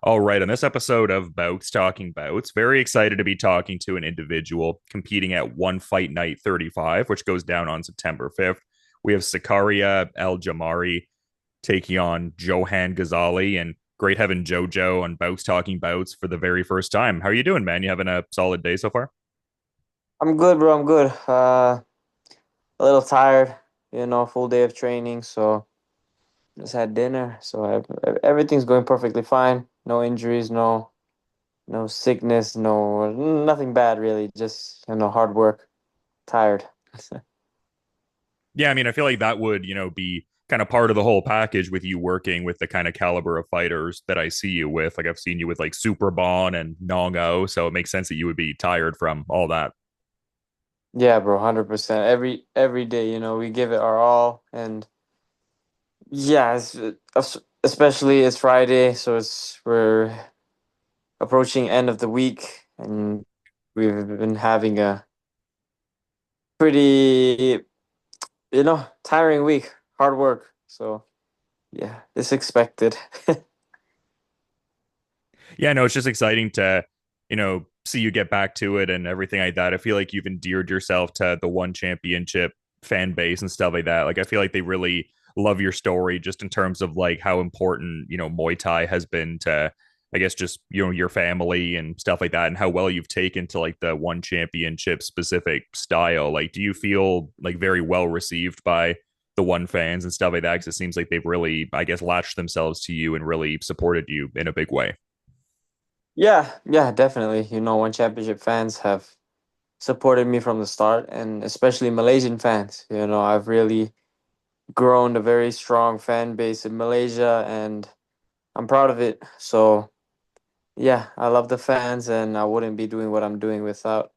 All right, on this episode of Bowks Talking Bouts, very excited to be talking to an individual competing at One Fight Night 35, which goes down on September 5th. We have Zakaria El Jamari taking on Johan Ghazali, and great having JoJo on Bowks Talking Bouts for the very first time. How are you doing, man? You having a solid day so far? I'm good, bro. I'm good. A little tired, full day of training. So just had dinner. So everything's going perfectly fine. No injuries, no sickness, no nothing bad really. Just hard work. Tired. Yeah, I mean, I feel like that would, be kind of part of the whole package with you working with the kind of caliber of fighters that I see you with. Like I've seen you with like Superbon and Nong-O, so it makes sense that you would be tired from all that. Yeah, bro. 100%. Every day, we give it our all, and yeah, especially it's Friday, so we're approaching end of the week, and we've been having a pretty tiring week, hard work. So yeah, it's expected. Yeah, no, it's just exciting to, see you get back to it and everything like that. I feel like you've endeared yourself to the one championship fan base and stuff like that. Like I feel like they really love your story just in terms of like how important, Muay Thai has been to I guess just, your family and stuff like that and how well you've taken to like the one championship specific style. Like do you feel like very well received by the one fans and stuff like that? Because it seems like they've really, I guess, latched themselves to you and really supported you in a big way. Yeah, yeah, definitely. One championship fans have supported me from the start, and especially Malaysian fans. I've really grown a very strong fan base in Malaysia, and I'm proud of it. So yeah, I love the fans, and I wouldn't be doing what I'm doing without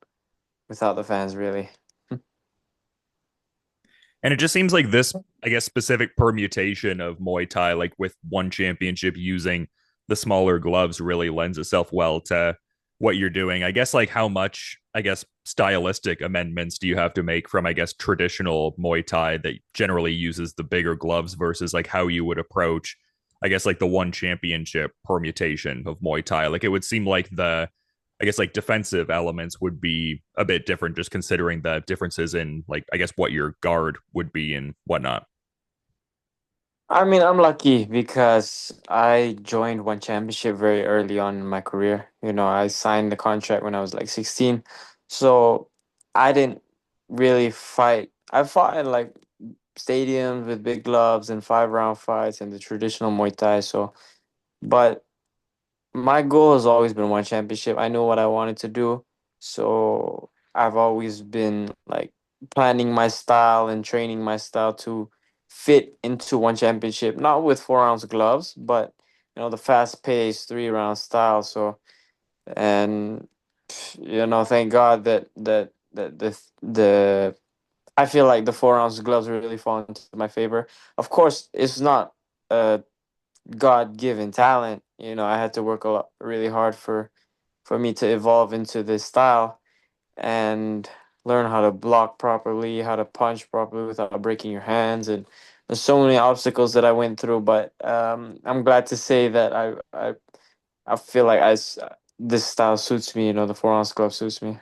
the fans, really. And it just seems like this, I guess, specific permutation of Muay Thai, like with one championship using the smaller gloves, really lends itself well to what you're doing. I guess, like, how much, I guess, stylistic amendments do you have to make from, I guess, traditional Muay Thai that generally uses the bigger gloves versus like how you would approach, I guess, like the one championship permutation of Muay Thai? Like, it would seem like I guess like defensive elements would be a bit different, just considering the differences in like I guess what your guard would be and whatnot. I mean, I'm lucky because I joined one championship very early on in my career. I signed the contract when I was like 16. So I didn't really fight. I fought in like stadiums with big gloves and 5 round fights and the traditional Muay Thai. So, but my goal has always been one championship. I knew what I wanted to do. So I've always been like planning my style and training my style to fit into one championship, not with 4 ounce gloves, but the fast paced 3 round style. So, and thank God that the I feel like the 4 ounce gloves really fall into my favor. Of course, it's not a God given talent. I had to work a lot, really hard for me to evolve into this style and learn how to block properly, how to punch properly without breaking your hands, and there's so many obstacles that I went through. But I'm glad to say that I feel like this style suits me. The 4 ounce glove suits me.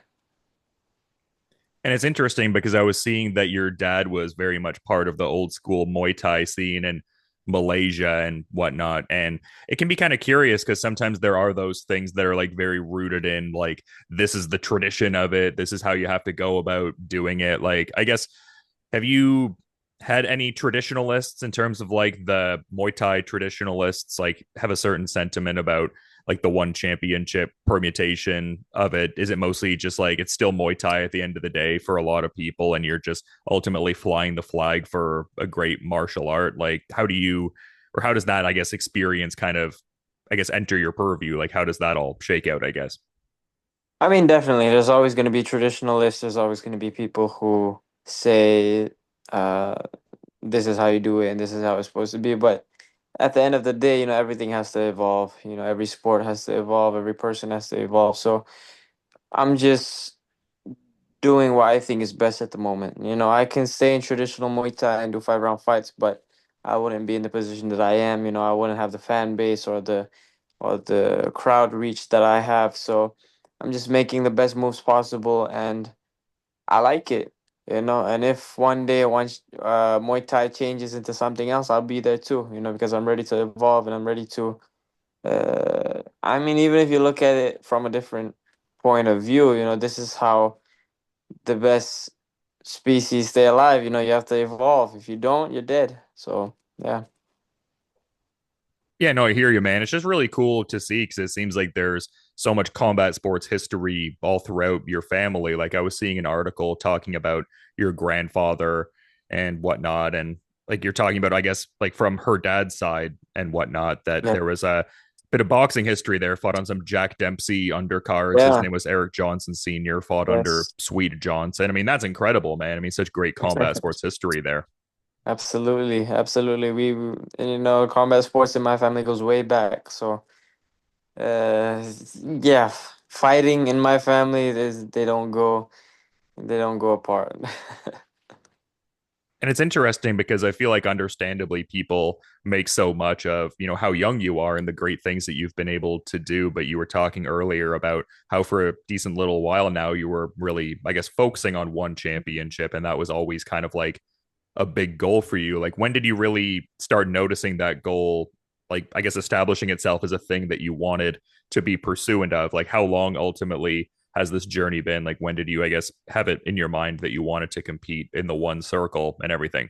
And it's interesting because I was seeing that your dad was very much part of the old school Muay Thai scene in Malaysia and whatnot. And it can be kind of curious because sometimes there are those things that are like very rooted in like, this is the tradition of it. This is how you have to go about doing it. Like, I guess, have you had any traditionalists in terms of like the Muay Thai traditionalists like have a certain sentiment about like the one championship permutation of it? Is it mostly just like it's still Muay Thai at the end of the day for a lot of people, and you're just ultimately flying the flag for a great martial art? Like, how do you, or how does that, I guess, experience kind of, I guess, enter your purview? Like, how does that all shake out, I guess? I mean, definitely, there's always going to be traditionalists. There's always going to be people who say, uh, "This is how you do it, and this is how it's supposed to be." But at the end of the day, everything has to evolve. Every sport has to evolve. Every person has to evolve. So I'm just doing what I think is best at the moment. I can stay in traditional Muay Thai and do 5 round fights, but I wouldn't be in the position that I am. I wouldn't have the fan base or the or the crowd reach that I have. So I'm just making the best moves possible, and I like it, you know. And if one day once Muay Thai changes into something else, I'll be there too, you know, because I'm ready to evolve and I'm ready to. I mean, even if you look at it from a different point of view, you know, this is how the best species stay alive. You know, you have to evolve. If you don't, you're dead. So yeah. Yeah, no, I hear you, man. It's just really cool to see because it seems like there's so much combat sports history all throughout your family. Like I was seeing an article talking about your grandfather and whatnot, and like you're talking about, I guess, like from her dad's side and whatnot, that Yeah. there was a bit of boxing history there. Fought on some Jack Dempsey undercards. His Yeah. name was Erick Johnson Sr. Fought under Yes. Swede Johnson. I mean, that's incredible, man. I mean, such great combat sports history there. Absolutely, absolutely. And, you know, combat sports in my family goes way back. So, uh, yeah, fighting in my family is they don't go apart. And it's interesting because I feel like understandably people make so much of, how young you are and the great things that you've been able to do. But you were talking earlier about how for a decent little while now you were really, I guess, focusing on one championship. And that was always kind of like a big goal for you. Like when did you really start noticing that goal, like I guess establishing itself as a thing that you wanted to be pursuant of? Like how long ultimately has this journey been? Like when did you, I guess, have it in your mind that you wanted to compete in the one circle and everything?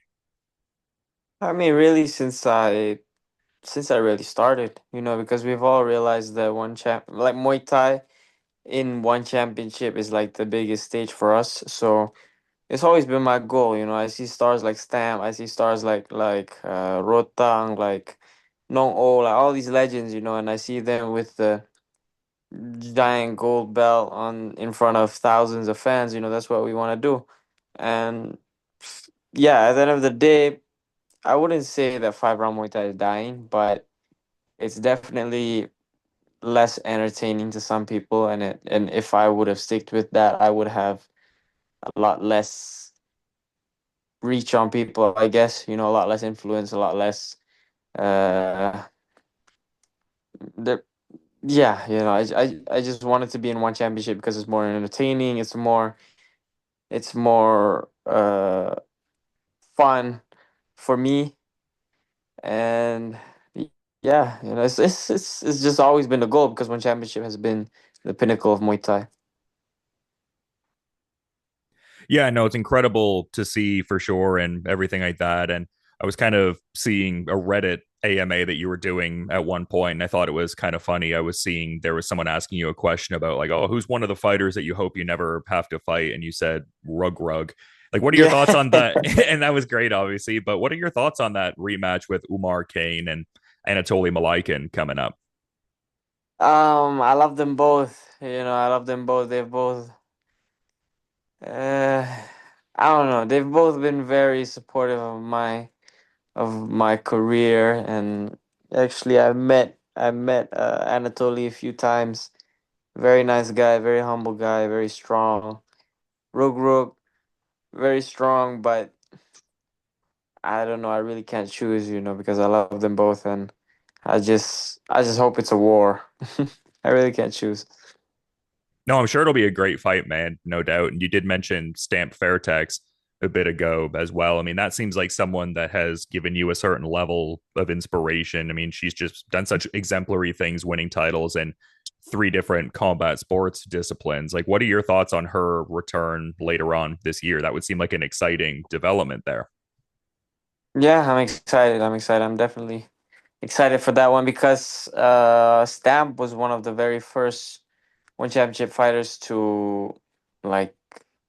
I mean, really, since I really started, you know, because we've all realized that one champ like Muay Thai in one championship is like the biggest stage for us. So it's always been my goal, you know. I see stars like Stamp, I see stars like Rodtang, like Nong-O, like all these legends, you know, and I see them with the giant gold belt on in front of thousands of fans, you know. That's what we want to do. And yeah, at the end of the day, I wouldn't say that 5 round Muay Thai is dying, but it's definitely less entertaining to some people, and if I would have sticked with that, I would have a lot less reach on people, I guess, you know, a lot less influence, a lot less uh the yeah, you know, I just wanted to be in one championship because it's more entertaining, it's more fun for me, and yeah, you know, it's just always been the goal because one championship has been the pinnacle of Muay Thai. Yeah, no, it's incredible to see for sure and everything like that. And I was kind of seeing a Reddit AMA that you were doing at one point, and I thought it was kind of funny. I was seeing there was someone asking you a question about like, oh, who's one of the fighters that you hope you never have to fight? And you said Rug Rug. Like, what are your Yeah. thoughts on that? And that was great, obviously. But what are your thoughts on that rematch with Umar Kane and Anatoly Malaikin coming up? I love them both. You know, I love them both. They've both, uh, I don't know. They've both been very supportive of my career, and actually, I met Anatoly a few times. Very nice guy, very humble guy, very strong. Rug, very strong, but I don't know. I really can't choose, you know, because I love them both, and I just hope it's a war. I really can't choose. No, I'm sure it'll be a great fight, man, no doubt. And you did mention Stamp Fairtex a bit ago as well. I mean, that seems like someone that has given you a certain level of inspiration. I mean, she's just done such exemplary things, winning titles in three different combat sports disciplines. Like, what are your thoughts on her return later on this year? That would seem like an exciting development there. Yeah, I'm excited. I'm excited. I'm definitely excited for that one because Stamp was one of the very first one championship fighters to like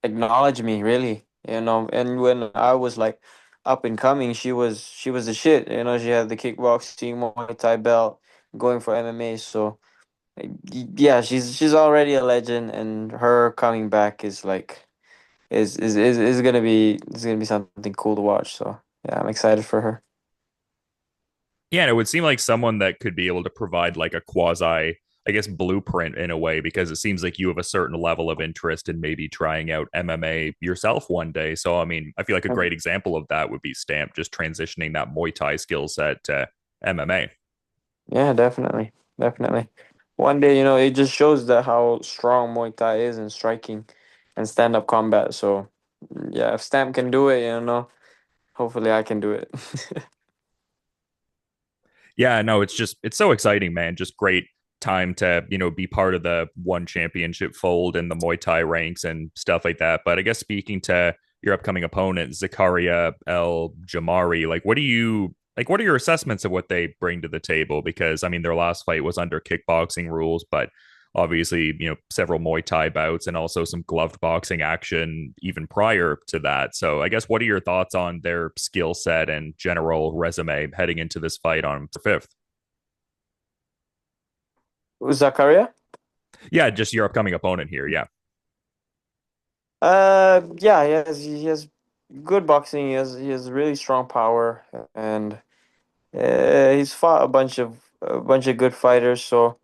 acknowledge me, really. You know, and when I was like up and coming, she was the shit. You know, she had the kickboxing Muay Thai belt, going for MMA. So yeah, she's already a legend, and her coming back is like is gonna be something cool to watch. So yeah, I'm excited for her. Yeah, and it would seem like someone that could be able to provide like a quasi, I guess, blueprint in a way, because it seems like you have a certain level of interest in maybe trying out MMA yourself one day. So, I mean, I feel like a great example of that would be Stamp, just transitioning that Muay Thai skill set to MMA. Yeah, definitely. definitely. One day, it just shows that how strong Muay Thai is in striking and stand-up combat. So, yeah, if Stamp can do it, hopefully I can do it. Yeah, no, it's so exciting, man. Just great time to, be part of the one championship fold in the Muay Thai ranks and stuff like that. But I guess speaking to your upcoming opponent, Zakaria El Jamari, what are your assessments of what they bring to the table? Because I mean their last fight was under kickboxing rules, but obviously, several Muay Thai bouts and also some gloved boxing action even prior to that. So I guess what are your thoughts on their skill set and general resume heading into this fight on the 5th? Zakaria? Yeah, just your upcoming opponent here. Yeah. Yeah, he has good boxing. He has really strong power, and he's fought a bunch of good fighters. So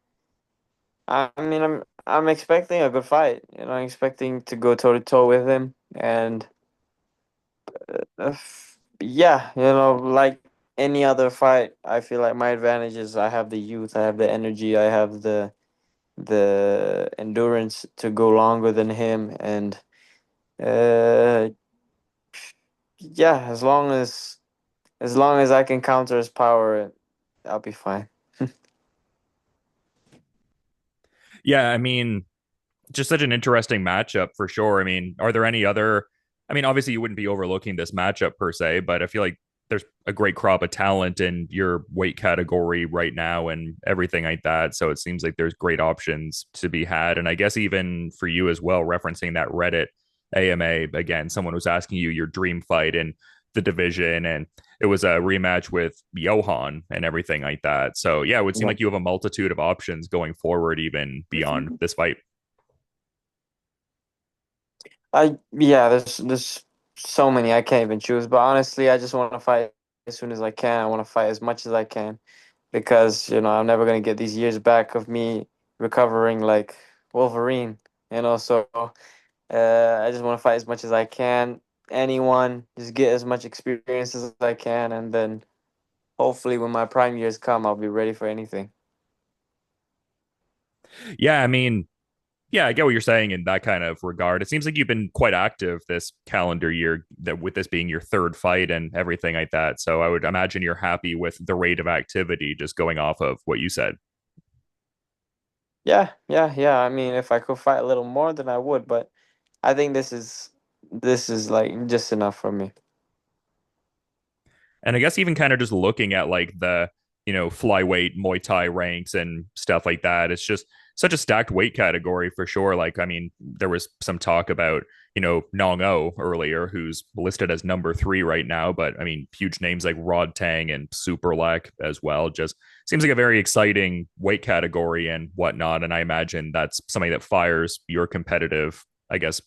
I mean, I'm expecting a good fight. I'm expecting to go toe to toe with him, and yeah, like any other fight, I feel like my advantage is I have the youth, I have the energy, I have the endurance to go longer than him, and uh, yeah, as long as I can counter his power, I'll be fine. Yeah, I mean, just such an interesting matchup for sure. I mean, are there any other? I mean, obviously you wouldn't be overlooking this matchup per se, but I feel like there's a great crop of talent in your weight category right now and everything like that. So it seems like there's great options to be had. And I guess even for you as well, referencing that Reddit AMA again, someone was asking you your dream fight in the division, and it was a rematch with Johan and everything like that. So yeah, it would seem Yeah. like you have a multitude of options going forward, even beyond this fight. Yeah, there's so many I can't even choose, but honestly, I just want to fight as soon as I can. I want to fight as much as I can because I'm never gonna get these years back of me recovering like Wolverine. So I just want to fight as much as I can. Anyone, just get as much experience as I can, and then hopefully when my prime years come, I'll be ready for anything. Yeah, I mean, yeah, I get what you're saying in that kind of regard. It seems like you've been quite active this calendar year, that with this being your third fight and everything like that. So I would imagine you're happy with the rate of activity just going off of what you said. Yeah, yeah, yeah. I mean, if I could fight a little more, then I would, but I think this is like just enough for me. And I guess even kind of just looking at like the, flyweight Muay Thai ranks and stuff like that, it's just such a stacked weight category for sure. Like, I mean, there was some talk about, Nong-O earlier, who's listed as number 3 right now. But I mean, huge names like Rodtang and Superlek as well. Just seems like a very exciting weight category and whatnot. And I imagine that's something that fires your competitive, I guess,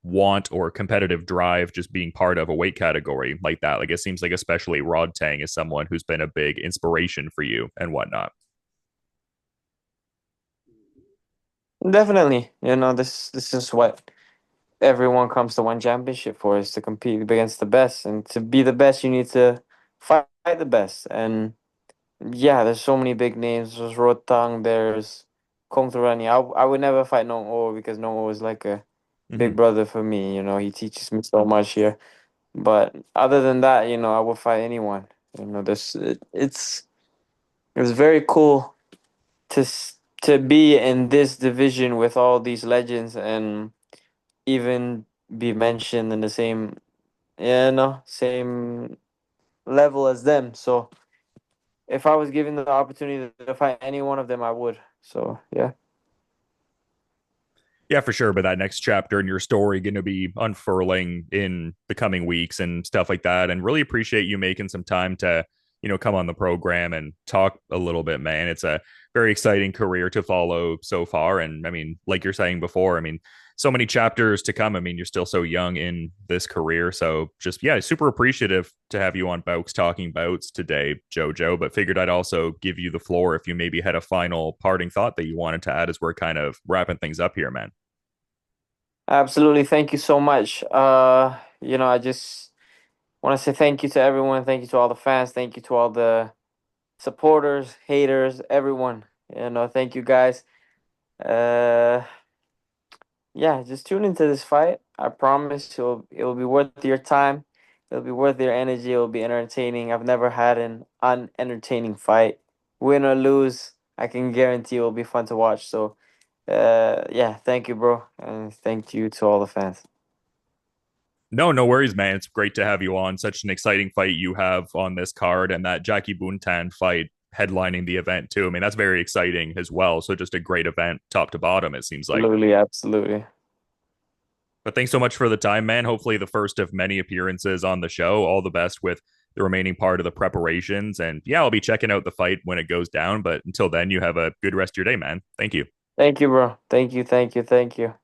want or competitive drive just being part of a weight category like that. Like it seems like especially Rod Tang is someone who's been a big inspiration for you and whatnot. Definitely, this is what everyone comes to one championship for is to compete against the best, and to be the best, you need to fight the best. And yeah, there's so many big names. There's Rodtang, there's Kong Turani. I would never fight Nong-O because Nong-O is like a big Mm-hmm. brother for me. He teaches me so much here. But other than that, I would fight anyone. It's very cool to be in this division with all these legends and even be mentioned in the same level as them. So if I was given the opportunity to fight any one of them, I would. So yeah. Yeah, for sure. But that next chapter in your story going to be unfurling in the coming weeks and stuff like that. And really appreciate you making some time to, come on the program and talk a little bit, man. It's a very exciting career to follow so far. And I mean, like you're saying before, I mean, so many chapters to come. I mean, you're still so young in this career. So just, yeah, super appreciative to have you on Bowks Talking Bouts today, Jojo. But figured I'd also give you the floor if you maybe had a final parting thought that you wanted to add as we're kind of wrapping things up here, man. Absolutely. Thank you so much. I just want to say thank you to everyone. Thank you to all the fans. Thank you to all the supporters, haters, everyone. Thank you guys. Uh, yeah, just tune into this fight. I promise it'll be worth your time. It'll be worth your energy. It'll be entertaining. I've never had an unentertaining fight. Win or lose, I can guarantee it'll be fun to watch. So, yeah, thank you, bro, and thank you to all the fans. No, no worries, man. It's great to have you on. Such an exciting fight you have on this card, and that Jackie Buntan fight headlining the event too. I mean, that's very exciting as well. So just a great event, top to bottom. It seems like. Absolutely, absolutely. But thanks so much for the time, man. Hopefully, the first of many appearances on the show. All the best with the remaining part of the preparations. And yeah, I'll be checking out the fight when it goes down. But until then, you have a good rest of your day, man. Thank you. Thank you, bro. Thank you, thank you, thank you.